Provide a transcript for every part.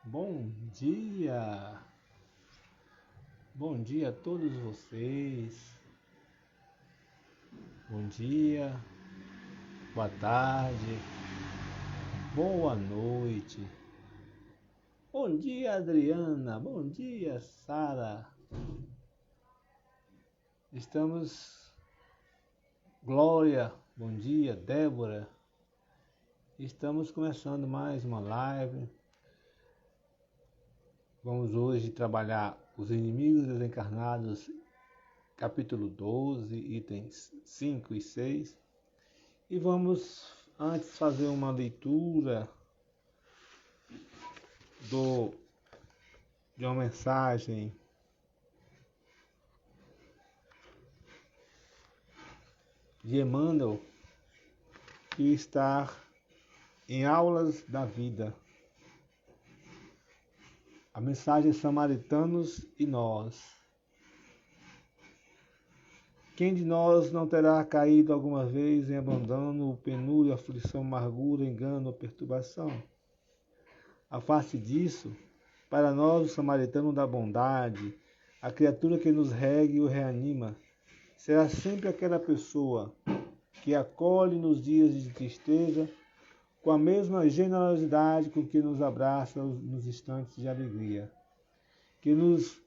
Bom dia, bom dia a todos vocês. Bom dia, boa tarde, boa noite. Bom dia, Adriana. Bom dia, Sara. Glória. Bom dia, Débora. Estamos começando mais uma live. Vamos hoje trabalhar os inimigos desencarnados, capítulo 12, itens 5 e 6. E vamos antes fazer uma leitura de uma mensagem de Emmanuel, que está em Aulas da Vida. A mensagem Samaritanos e Nós. Quem de nós não terá caído alguma vez em abandono, penúria, aflição, amargura, engano ou perturbação? A face disso, para nós, o samaritano da bondade, a criatura que nos regue e o reanima, será sempre aquela pessoa que acolhe nos dias de tristeza com a mesma generosidade com que nos abraça nos instantes de alegria, que nos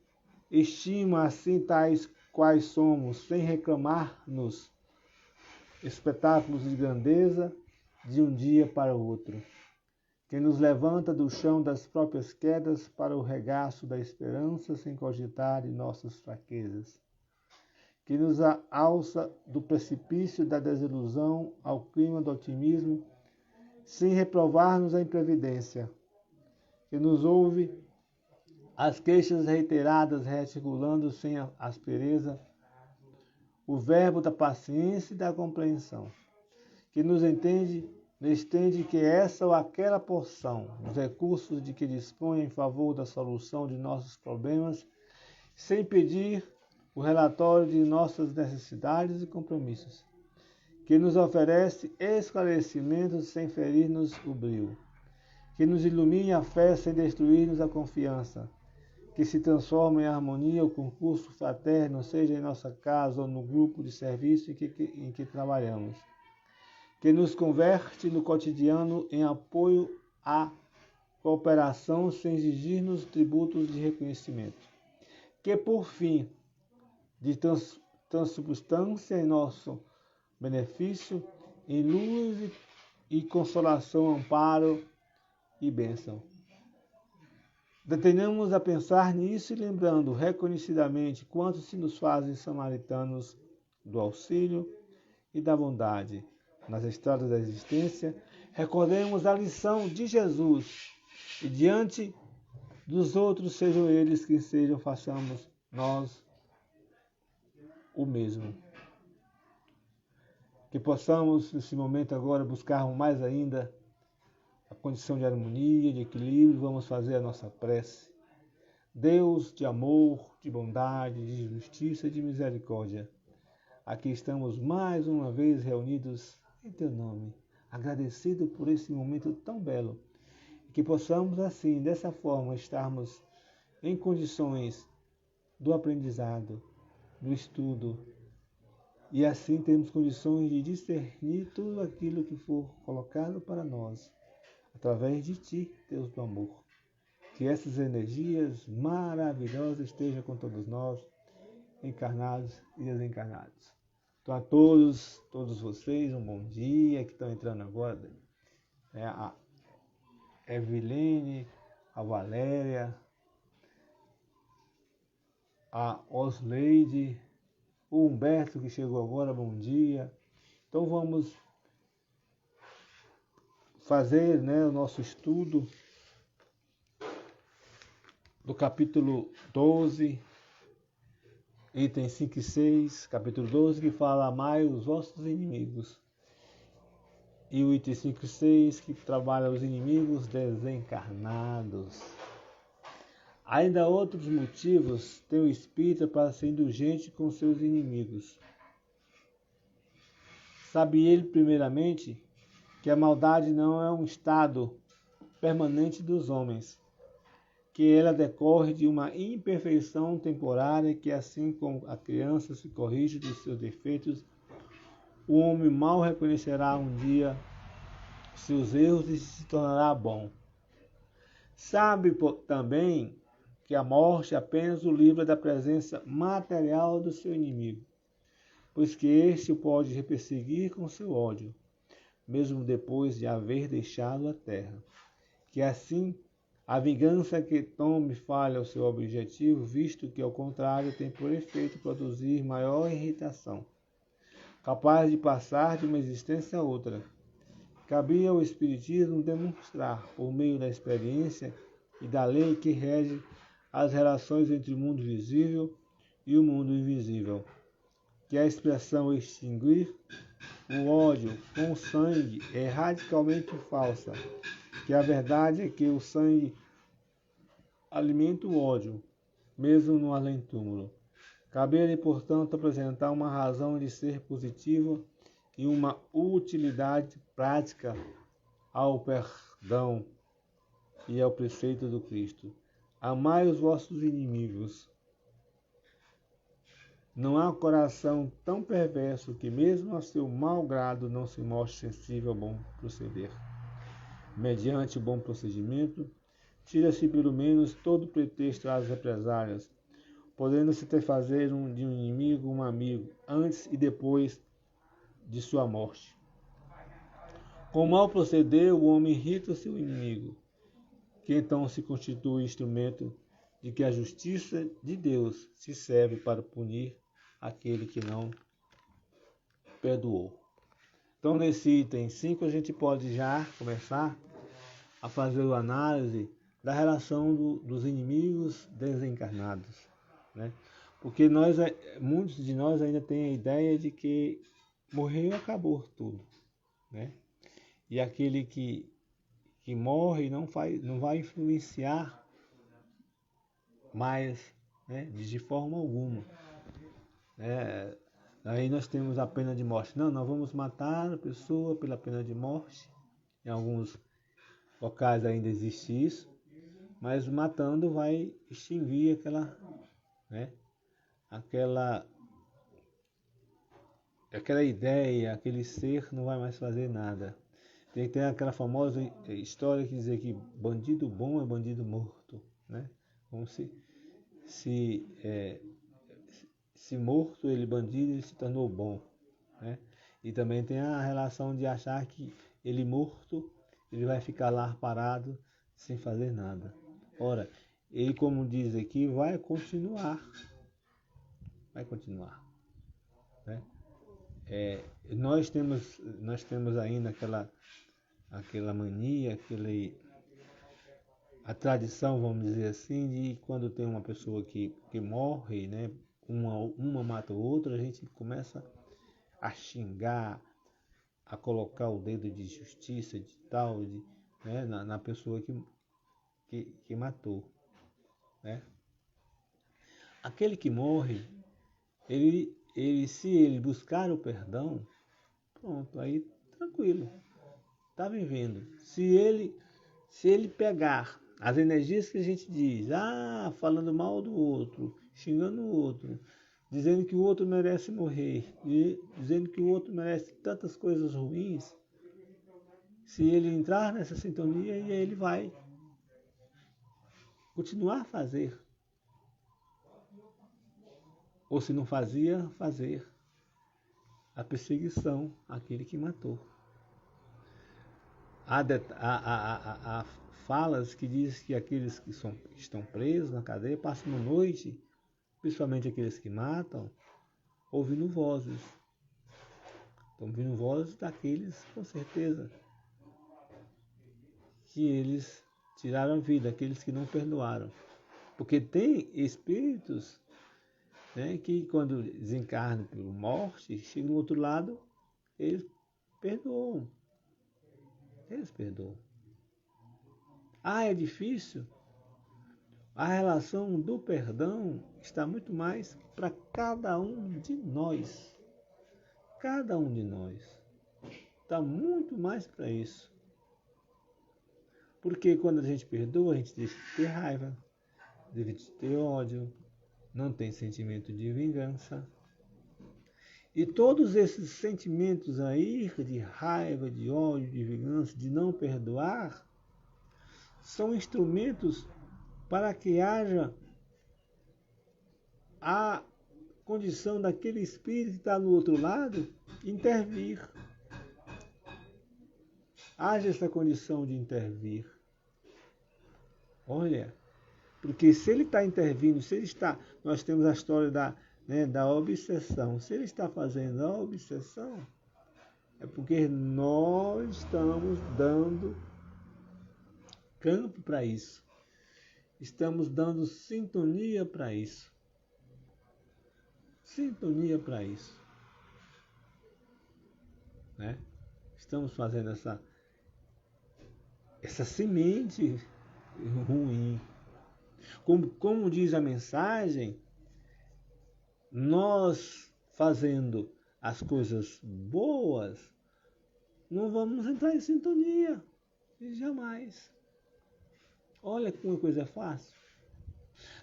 estima assim tais quais somos, sem reclamar-nos espetáculos de grandeza de um dia para o outro, que nos levanta do chão das próprias quedas para o regaço da esperança sem cogitar de nossas fraquezas, que nos alça do precipício da desilusão ao clima do otimismo, sem reprovar-nos a imprevidência, que nos ouve as queixas reiteradas, rearticulando sem aspereza o verbo da paciência e da compreensão, que nos estende que essa ou aquela porção dos recursos de que dispõe em favor da solução de nossos problemas, sem pedir o relatório de nossas necessidades e compromissos, que nos oferece esclarecimentos sem ferir-nos o brio, que nos ilumine a fé sem destruir-nos a confiança, que se transforma em harmonia o concurso fraterno, seja em nossa casa ou no grupo de serviço em que trabalhamos, que nos converte no cotidiano em apoio à cooperação sem exigir-nos tributos de reconhecimento, que por fim, de transubstância em nosso benefício, em luz e consolação, amparo e bênção. Detenhamos a pensar nisso e lembrando reconhecidamente quanto se nos fazem samaritanos do auxílio e da bondade nas estradas da existência, recordemos a lição de Jesus e diante dos outros, sejam eles quem sejam, façamos nós o mesmo. Que possamos, nesse momento agora, buscarmos mais ainda a condição de harmonia, de equilíbrio. Vamos fazer a nossa prece. Deus de amor, de bondade, de justiça e de misericórdia, aqui estamos mais uma vez reunidos em Teu nome, agradecido por esse momento tão belo, que possamos assim, dessa forma, estarmos em condições do aprendizado, do estudo, e assim temos condições de discernir tudo aquilo que for colocado para nós, através de Ti, Deus do amor. Que essas energias maravilhosas estejam com todos nós, encarnados e desencarnados. Então a todos vocês, um bom dia, que estão entrando agora, a Eveline, a Valéria, a Osleide, o Humberto que chegou agora, bom dia. Então vamos fazer o nosso estudo do capítulo 12, itens 5 e 6, capítulo 12, que fala amai os vossos inimigos. E o item 5 e 6, que trabalha os inimigos desencarnados. Ainda outros motivos tem o espírita para ser indulgente com seus inimigos. Sabe ele, primeiramente, que a maldade não é um estado permanente dos homens, que ela decorre de uma imperfeição temporária que, assim como a criança se corrige dos seus defeitos, o homem mal reconhecerá um dia seus erros e se tornará bom. Sabe também que a morte apenas o livra da presença material do seu inimigo, pois que este o pode perseguir com seu ódio, mesmo depois de haver deixado a terra. Que assim a vingança que tome falha o seu objetivo, visto que, ao contrário, tem por efeito produzir maior irritação, capaz de passar de uma existência a outra. Cabia ao Espiritismo demonstrar, por meio da experiência e da lei que rege as relações entre o mundo visível e o mundo invisível, que a expressão extinguir o ódio com o sangue é radicalmente falsa, que a verdade é que o sangue alimenta o ódio, mesmo no além-túmulo. Cabia-lhe, portanto, apresentar uma razão de ser positiva e uma utilidade prática ao perdão e ao preceito do Cristo. Amai os vossos inimigos. Não há coração tão perverso que, mesmo a seu mau grado, não se mostre sensível ao bom proceder. Mediante o bom procedimento, tira-se pelo menos todo pretexto às represálias, podendo-se ter fazer de um inimigo um amigo, antes e depois de sua morte. Com mau proceder, o homem irrita o seu inimigo, que então se constitui instrumento de que a justiça de Deus se serve para punir aquele que não perdoou. Então, nesse item 5, a gente pode já começar a fazer a análise da relação dos inimigos desencarnados, né? Porque muitos de nós ainda têm a ideia de que morreu e acabou tudo, né? E aquele que morre não vai influenciar mais, né? De forma alguma, né? Aí nós temos a pena de morte. Não, nós vamos matar a pessoa pela pena de morte. Em alguns locais ainda existe isso, mas matando vai extinguir aquela, né? Aquela ideia, aquele ser não vai mais fazer nada. Tem que ter aquela famosa história que diz que bandido bom é bandido morto, né? Como se morto ele bandido, ele se tornou bom, né? E também tem a relação de achar que ele morto, ele vai ficar lá parado sem fazer nada. Ora, ele, como diz aqui, vai continuar, né? Nós temos ainda aquela mania, a tradição, vamos dizer assim, de quando tem uma pessoa que morre, né? Uma mata o outro, a gente começa a xingar, a colocar o dedo de justiça, de tal, né? na pessoa que matou, né? Aquele que morre, se ele buscar o perdão, pronto, aí tranquilo, está vivendo. Se ele pegar as energias que a gente diz, falando mal do outro, xingando o outro, dizendo que o outro merece morrer, dizendo que o outro merece tantas coisas ruins, se ele entrar nessa sintonia, ele vai continuar a fazer. Ou se não fazia, fazer a perseguição àquele que matou. Há falas que diz que aqueles que estão presos na cadeia passam uma noite, principalmente aqueles que matam, ouvindo vozes. Estão ouvindo vozes daqueles, com certeza, que eles tiraram a vida, aqueles que não perdoaram. Porque tem espíritos, né, que quando desencarnam por morte, chegam no outro lado, eles perdoam. É difícil? A relação do perdão está muito mais para cada um de nós. Cada um de nós está muito mais para isso. Porque quando a gente perdoa, a gente deixa de ter raiva, deixa de ter ódio, não tem sentimento de vingança. E todos esses sentimentos aí, de raiva, de ódio, de vingança, de não perdoar, são instrumentos para que haja a condição daquele espírito que está no outro lado intervir. Haja essa condição de intervir. Olha, porque se ele está intervindo, se ele está, nós temos a história da obsessão. Se ele está fazendo a obsessão, é porque nós estamos dando campo para isso. Estamos dando sintonia para isso. Sintonia para isso. Né? Estamos fazendo essa semente ruim. Como diz a mensagem, nós fazendo as coisas boas, não vamos entrar em sintonia. Jamais. Olha como a coisa é fácil.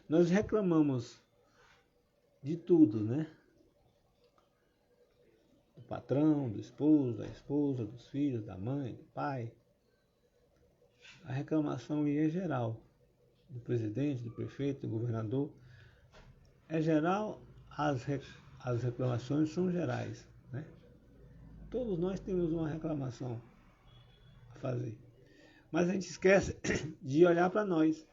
Nós reclamamos de tudo, né? Do patrão, do esposo, da esposa, dos filhos, da mãe, do pai. A reclamação é geral. Do presidente, do prefeito, do governador. É geral, as reclamações são gerais, né? Todos nós temos uma reclamação a fazer. Mas a gente esquece de olhar para nós,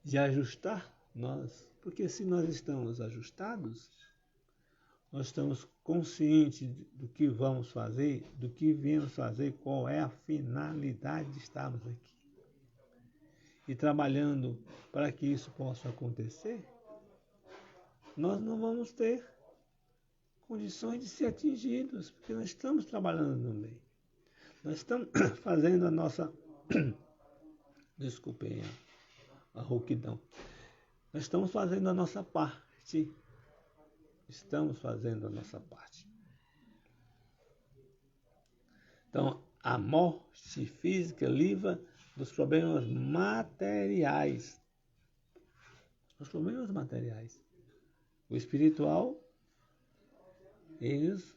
de ajustar nós. Porque se nós estamos ajustados, nós estamos conscientes do que vamos fazer, do que viemos fazer, qual é a finalidade de estarmos aqui. E trabalhando para que isso possa acontecer, nós não vamos ter condições de ser atingidos, porque nós estamos trabalhando no bem. Nós estamos fazendo a nossa... Desculpem a rouquidão. Nós estamos fazendo a nossa parte. Estamos fazendo a nossa parte. Então, a morte física livra dos problemas materiais. Os problemas materiais. O espiritual, eles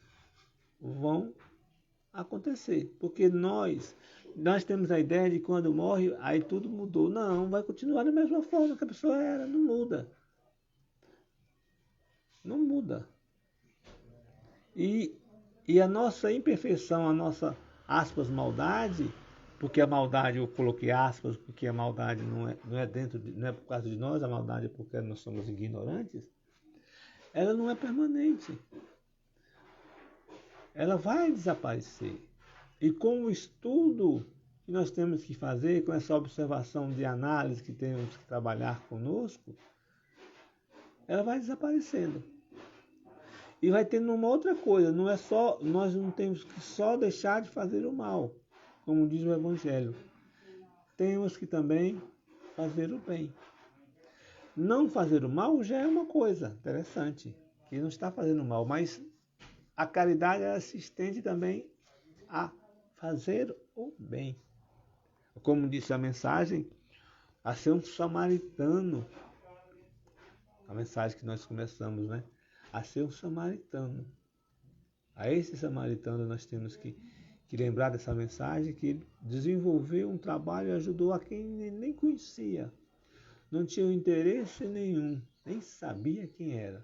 vão acontecer. Porque nós temos a ideia de que quando morre, aí tudo mudou. Não, vai continuar da mesma forma que a pessoa era, não muda. Não muda. E a nossa imperfeição, a nossa, aspas, maldade, porque a maldade, eu coloquei aspas, porque a maldade não é por causa de nós, a maldade é porque nós somos ignorantes, ela não é permanente. Ela vai desaparecer. E com o estudo que nós temos que fazer, com essa observação de análise que temos que trabalhar conosco, ela vai desaparecendo. E vai tendo uma outra coisa, não é só, nós não temos que só deixar de fazer o mal, como diz o Evangelho. Temos que também fazer o bem. Não fazer o mal já é uma coisa interessante, que não está fazendo mal, mas a caridade ela se estende também a fazer o bem. Como disse a mensagem, a ser um samaritano. A mensagem que nós começamos, né? A ser um samaritano. A esse samaritano nós temos que lembrar dessa mensagem, que ele desenvolveu um trabalho e ajudou a quem nem conhecia. Não tinha interesse nenhum, nem sabia quem era.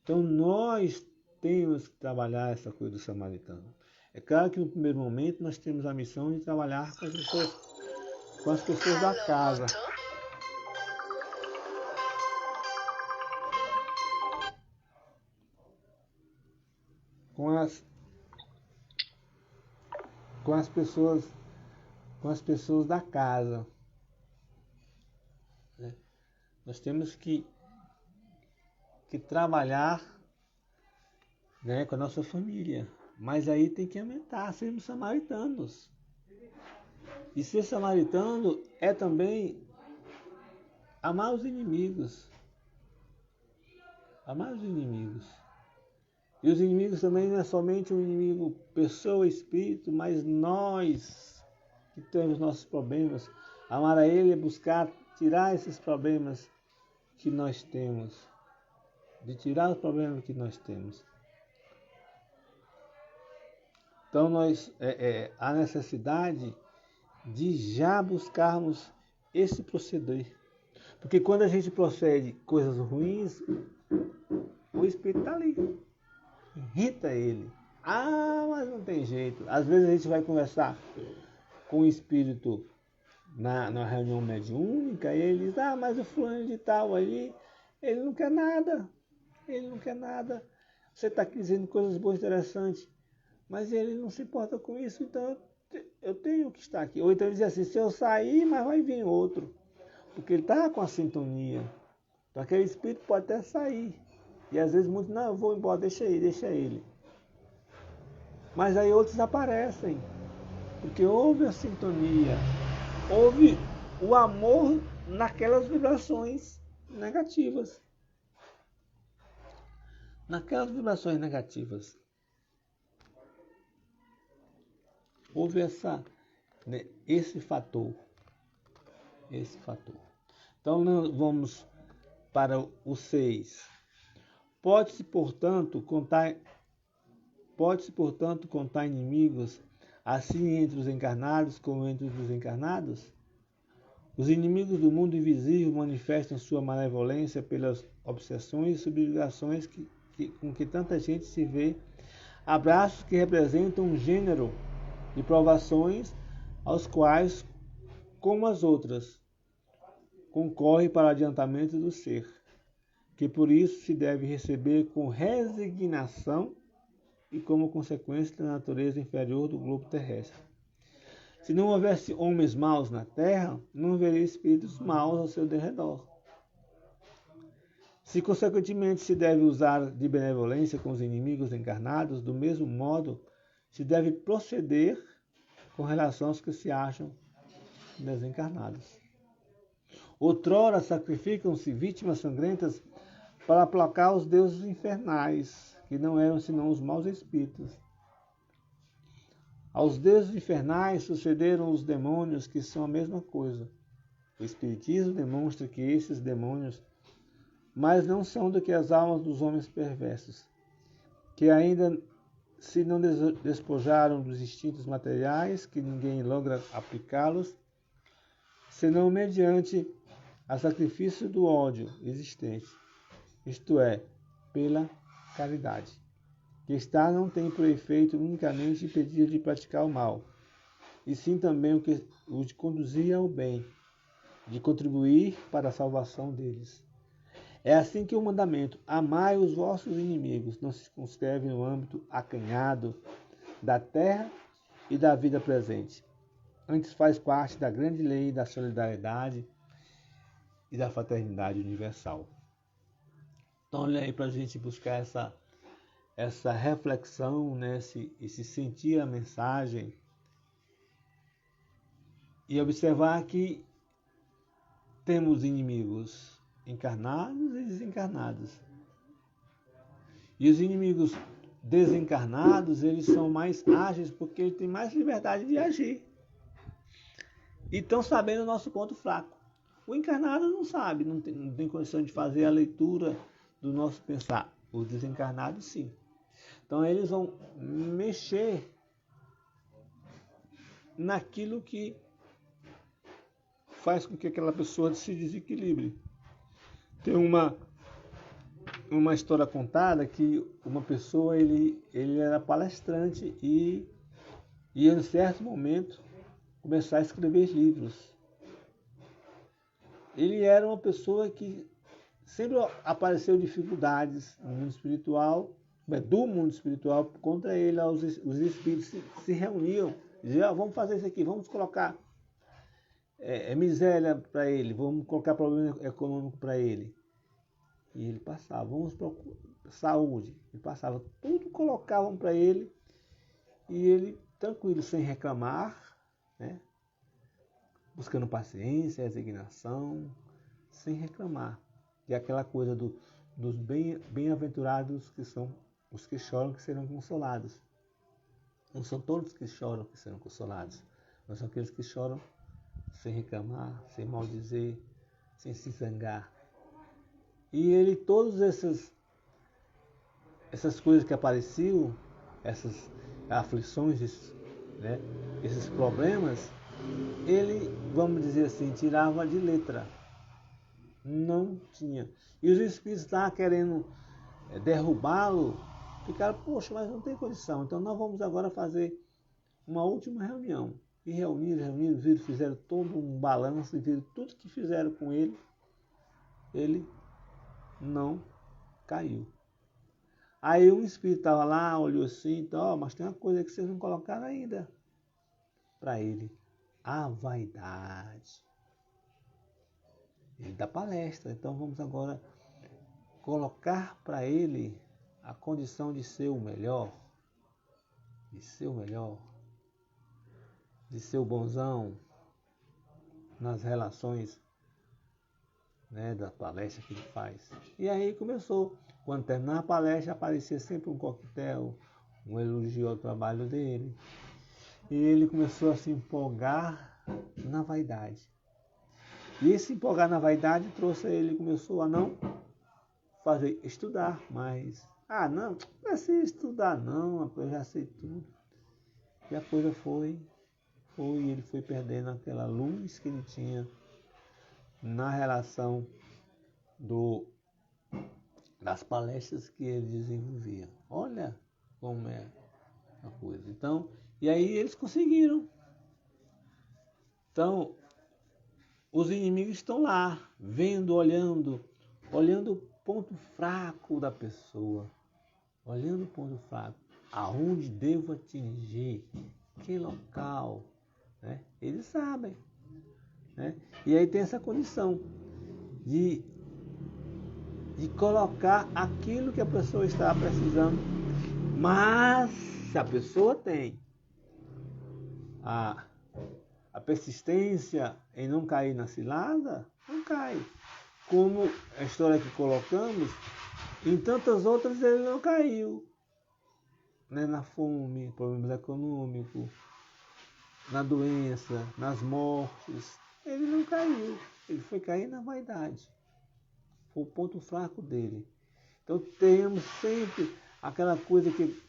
Então nós temos que trabalhar essa coisa do samaritano. É claro que no primeiro momento nós temos a missão de trabalhar com as pessoas da casa. Com as pessoas da casa. Né? Nós temos que trabalhar, né, com a nossa família. Mas aí tem que aumentar, sermos samaritanos. E ser samaritano é também amar os inimigos. Amar os inimigos. E os inimigos também não é somente um inimigo pessoa, espírito, mas nós que tem os nossos problemas. Amar a Ele é buscar tirar esses problemas que nós temos. De tirar os problemas que nós temos. Então, há necessidade de já buscarmos esse proceder. Porque quando a gente procede coisas ruins, o Espírito está ali. Irrita ele. Ah, mas não tem jeito. Às vezes a gente vai conversar com o Espírito na reunião mediúnica e ele diz, mas o fulano de tal ali, ele não quer nada. Ele não quer nada. Você está aqui dizendo coisas boas, interessantes, mas ele não se importa com isso, então eu tenho que estar aqui. Ou então ele diz assim, se eu sair, mas vai vir outro. Porque ele está com a sintonia. Então aquele espírito pode até sair. E às vezes muitos, não, eu vou embora, deixa ele. Mas aí outros aparecem. Porque houve a sintonia. Houve o amor naquelas vibrações negativas. Naquelas vibrações negativas. Houve esse fator. Então, nós vamos para o 6. Pode-se, portanto, contar inimigos, assim entre os encarnados como entre os desencarnados? Os inimigos do mundo invisível manifestam sua malevolência pelas obsessões e subjugações com que tanta gente se vê, abraços que representam um gênero de provações aos quais, como as outras, concorre para o adiantamento do ser, que por isso se deve receber com resignação e como consequência da natureza inferior do globo terrestre. Se não houvesse homens maus na terra, não haveria espíritos maus ao seu derredor. Se consequentemente se deve usar de benevolência com os inimigos encarnados, do mesmo modo se deve proceder com relação aos que se acham desencarnados. Outrora sacrificam-se vítimas sangrentas para aplacar os deuses infernais, que não eram senão os maus espíritos. Aos deuses infernais sucederam os demônios, que são a mesma coisa. O Espiritismo demonstra que esses demônios mais não são do que as almas dos homens perversos, que ainda se não despojaram dos instintos materiais, que ninguém logra aplicá-los, senão mediante a sacrifício do ódio existente, isto é, pela caridade, que não tem por efeito unicamente impedir de praticar o mal, e sim também o de conduzir ao bem, de contribuir para a salvação deles. É assim que o mandamento, amai os vossos inimigos, não se circunscreve no âmbito acanhado da terra e da vida presente. Antes faz parte da grande lei da solidariedade e da fraternidade universal. Então, olha aí para a gente buscar essa reflexão, né? Esse sentir a mensagem e observar que temos inimigos encarnados e desencarnados. E os inimigos desencarnados, eles são mais ágeis porque eles têm mais liberdade de agir. E estão sabendo o nosso ponto fraco. O encarnado não sabe, não tem condição de fazer a leitura do nosso pensar. Os desencarnados, sim. Então, eles vão mexer naquilo que faz com que aquela pessoa se desequilibre. Tem uma história contada que uma pessoa, ele era palestrante e ia, em certo momento, começar a escrever livros. Ele era uma pessoa que sempre apareceu dificuldades no mundo espiritual, do mundo espiritual, contra ele. Os espíritos se reuniam, diziam, vamos fazer isso aqui, vamos colocar miséria para ele, vamos colocar problema econômico para ele. E ele passava, vamos procurar saúde, ele passava, tudo colocavam para ele, e ele, tranquilo, sem reclamar, né? Buscando paciência, resignação, sem reclamar. E aquela coisa dos bem-aventurados, que são os que choram, que serão consolados. Não são todos que choram que serão consolados, Nós somos aqueles que choram sem reclamar, sem maldizer, sem se zangar. E ele, todas essas coisas que apareciam, essas aflições, né, esses problemas, ele, vamos dizer assim, tirava de letra. Não tinha. E os espíritos estavam querendo derrubá-lo, ficaram, poxa, mas não tem condição. Então nós vamos agora fazer uma última reunião. E reuniram, fizeram todo um balanço e viram tudo que fizeram com ele. Ele não caiu. Aí um espírito estava lá, olhou assim, então, mas tem uma coisa que vocês não colocaram ainda para ele. A vaidade. Ele dá palestra, então vamos agora colocar para ele a condição de ser o melhor, de ser o bonzão nas relações, né, da palestra que ele faz. E aí começou, quando terminava a palestra, aparecia sempre um coquetel, um elogio ao trabalho dele. E ele começou a se empolgar na vaidade. E esse empolgar na vaidade trouxe ele, começou a não estudar mais. Não precisa estudar não, eu já sei tudo. E a coisa ele foi perdendo aquela luz que ele tinha na relação das palestras que ele desenvolvia. Olha como é a coisa. Então, e aí eles conseguiram. Então, os inimigos estão lá, vendo, olhando o ponto fraco da pessoa, olhando o ponto fraco, aonde devo atingir, que local, né? Eles sabem, né? E aí tem essa condição de colocar aquilo que a pessoa está precisando, mas se a pessoa tem a persistência em não cair na cilada, não cai. Como a história que colocamos, em tantas outras ele não caiu. Né? Na fome, problemas econômicos, na doença, nas mortes. Ele não caiu. Ele foi cair na vaidade. Foi o ponto fraco dele. Então temos sempre aquela coisa que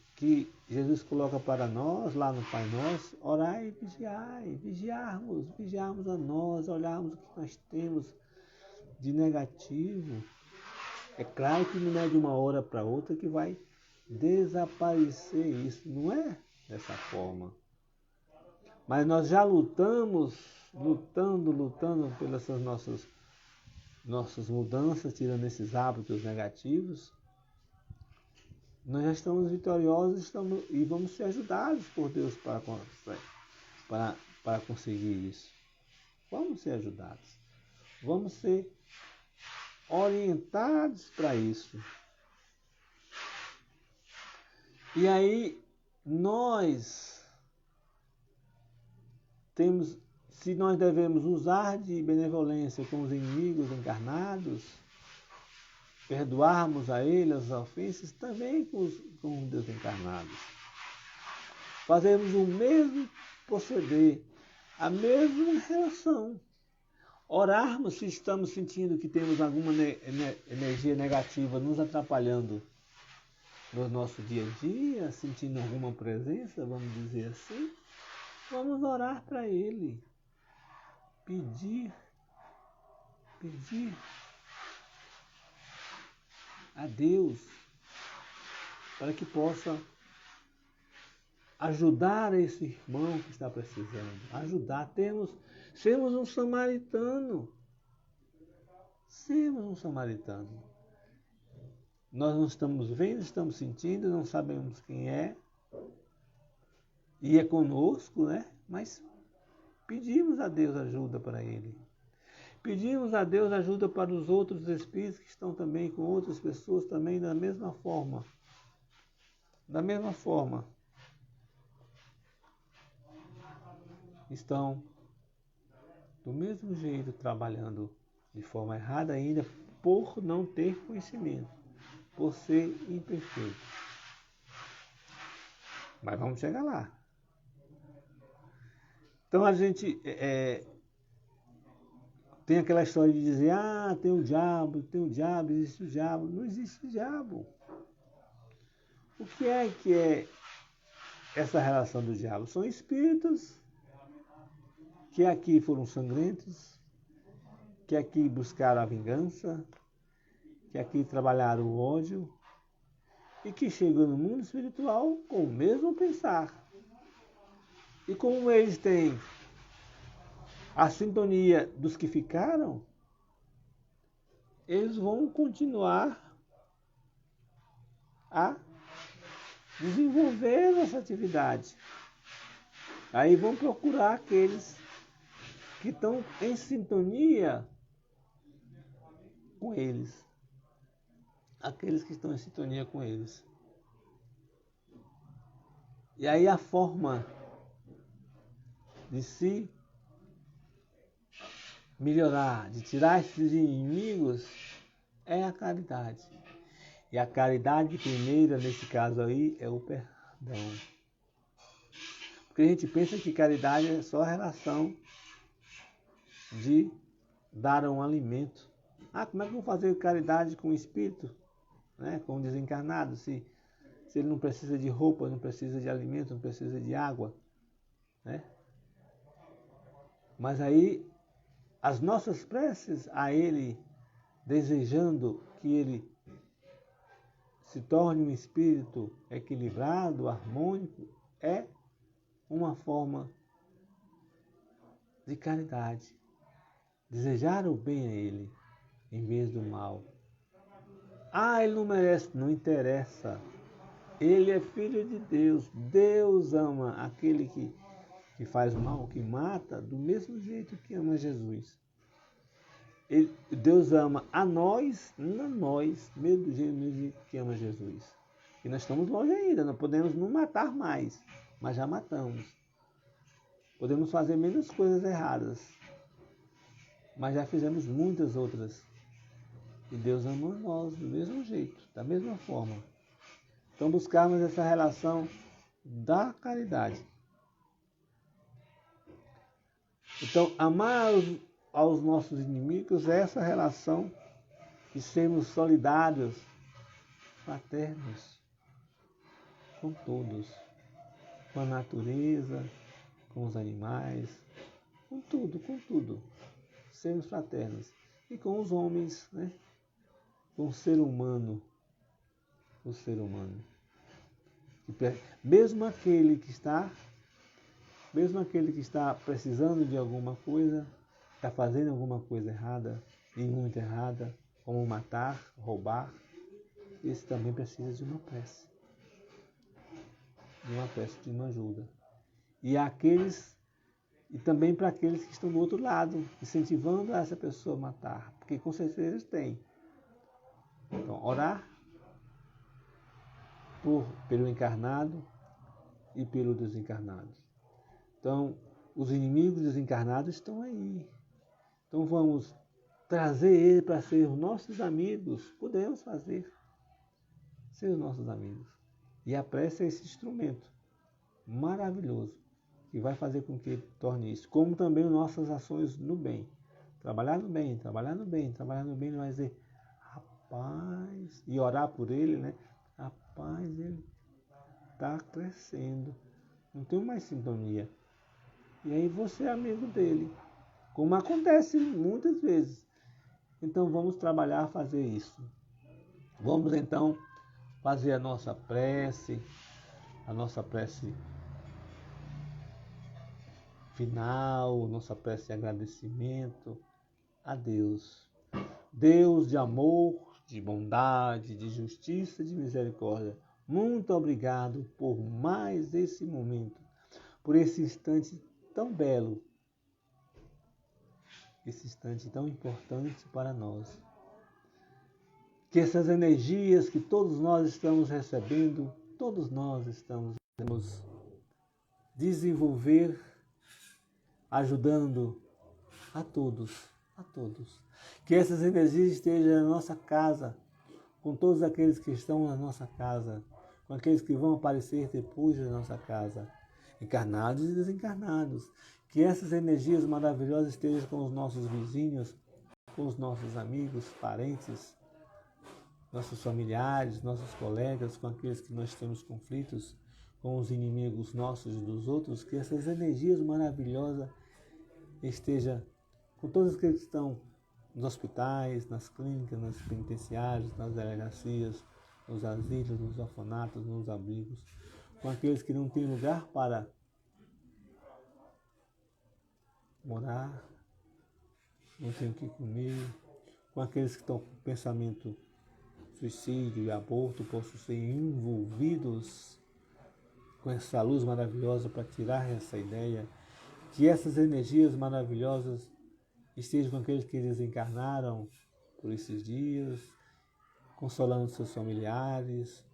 Jesus coloca para nós, lá no Pai Nosso, orai e vigiai, vigiarmos a nós, olharmos o que nós temos de negativo. É claro que não é de uma hora para outra que vai desaparecer isso, não é dessa forma. Mas nós já lutando pelas nossas mudanças, tirando esses hábitos negativos, nós já estamos vitoriosos e vamos ser ajudados por Deus para conseguir isso. Vamos ser ajudados. Vamos ser orientados para isso. E aí nós temos, se nós devemos usar de benevolência com os inimigos encarnados, perdoarmos a eles as ofensas, também com os desencarnados. Fazemos o mesmo proceder, a mesma relação. Orarmos se estamos sentindo que temos alguma energia negativa nos atrapalhando no nosso dia a dia, sentindo alguma presença, vamos dizer assim, vamos orar para ele. Pedir a Deus para que possa ajudar esse irmão que está precisando, sermos um samaritano. Nós não estamos vendo, estamos sentindo, não sabemos quem é, e é conosco, né? Mas pedimos a Deus ajuda para ele. Pedimos a Deus ajuda para os outros espíritos que estão também com outras pessoas também da mesma forma. Estão do mesmo jeito trabalhando de forma errada ainda por não ter conhecimento, por ser imperfeito. Mas vamos chegar lá. Então a gente tem aquela história de dizer, tem o diabo, existe o diabo. Não existe o diabo. O que é essa relação do diabo? São espíritos que aqui foram sangrentos, que aqui buscaram a vingança, que aqui trabalharam o ódio e que chegam no mundo espiritual com o mesmo pensar. E como eles têm a sintonia dos que ficaram, eles vão continuar a desenvolver essa atividade. Aí vão procurar aqueles que estão em sintonia com eles. Aqueles que estão em sintonia com eles. E aí a forma de se melhorar, de tirar esses inimigos, é a caridade. E a caridade primeira, nesse caso aí, é o perdão. Porque a gente pensa que caridade é só a relação de dar um alimento. Como é que eu vou fazer caridade com o espírito, né? Com o desencarnado, se ele não precisa de roupa, não precisa de alimento, não precisa de água, né? Mas aí, as nossas preces a ele, desejando que ele se torne um espírito equilibrado, harmônico, é uma forma de caridade. Desejar o bem a ele, em vez do mal. Ele não merece, não interessa. Ele é filho de Deus. Deus ama aquele que faz mal, que mata, do mesmo jeito que ama Jesus. Deus ama a nós, não a nós, mesmo do jeito que ama Jesus. E nós estamos longe ainda, não podemos não matar mais, mas já matamos. Podemos fazer menos coisas erradas, mas já fizemos muitas outras. E Deus ama nós do mesmo jeito, da mesma forma. Então buscarmos essa relação da caridade. Então amar aos nossos inimigos é essa relação de sermos solidários, fraternos, com todos. Com a natureza, com os animais, com tudo, com tudo. Sermos fraternos. E com os homens, né? Com o ser humano. O ser humano. Mesmo aquele que está precisando de alguma coisa, está fazendo alguma coisa errada, e muito errada, como matar, roubar, esse também precisa de uma prece. De uma prece, de uma ajuda. E também para aqueles que estão do outro lado, incentivando essa pessoa a matar, porque com certeza eles têm. Então, orar pelo encarnado e pelo desencarnado. Então, os inimigos desencarnados estão aí. Então, vamos trazer ele para ser os nossos amigos. Podemos fazer. Ser os nossos amigos. E a prece é esse instrumento maravilhoso que vai fazer com que ele torne isso. Como também nossas ações no bem. Trabalhar no bem, trabalhar no bem, trabalhar no bem, ele vai dizer, rapaz, e orar por ele, né? Rapaz, ele está crescendo. Não tem mais sintonia. E aí você é amigo dele. Como acontece muitas vezes. Então vamos trabalhar, fazer isso. Vamos então fazer a nossa prece final, nossa prece de agradecimento a Deus. Deus de amor, de bondade, de justiça, de misericórdia. Muito obrigado por mais esse momento, por esse instante tão belo, esse instante tão importante para nós. Que essas energias que todos nós estamos recebendo, todos nós estamos desenvolver, ajudando a todos. Que essas energias estejam na nossa casa, com todos aqueles que estão na nossa casa, com aqueles que vão aparecer depois da nossa casa, encarnados e desencarnados. Que essas energias maravilhosas estejam com os nossos vizinhos, com os nossos amigos, parentes, nossos familiares, nossos colegas, com aqueles que nós temos conflitos, com os inimigos nossos e dos outros, que essas energias maravilhosas estejam com todos aqueles que estão nos hospitais, nas clínicas, nas penitenciárias, nas delegacias, nos asilos, nos orfanatos, nos abrigos, com aqueles que não têm lugar para morar, não têm o que comer, com aqueles que estão com pensamento suicídio e aborto, possam ser envolvidos com essa luz maravilhosa para tirar essa ideia, que essas energias maravilhosas estejam com aqueles que desencarnaram por esses dias, consolando seus familiares,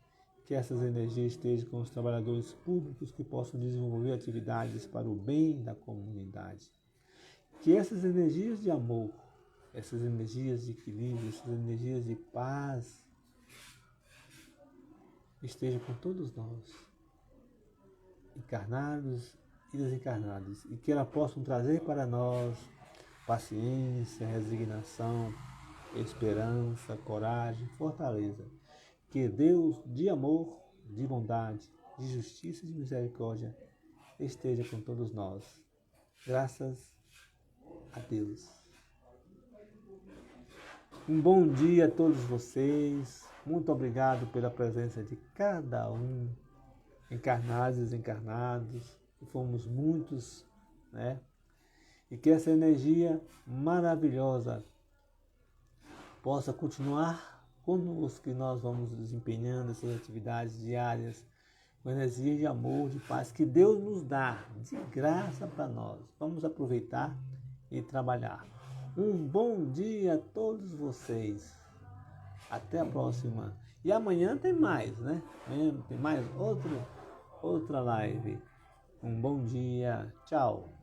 que essas energias estejam com os trabalhadores públicos que possam desenvolver atividades para o bem da comunidade. Que essas energias de amor, essas energias de equilíbrio, essas energias de paz estejam com todos nós, encarnados e desencarnados, e que elas possam trazer para nós paciência, resignação, esperança, coragem, fortaleza. Que Deus de amor, de bondade, de justiça e de misericórdia esteja com todos nós. Graças a Deus. Um bom dia a todos vocês. Muito obrigado pela presença de cada um, encarnados e desencarnados. Fomos muitos, né? E que essa energia maravilhosa possa continuar conosco, que nós vamos desempenhando essas atividades diárias com energia de amor, de paz, que Deus nos dá de graça para nós. Vamos aproveitar e trabalhar. Um bom dia a todos vocês. Até a próxima. E amanhã tem mais, né? Amanhã tem mais outra live. Um bom dia. Tchau.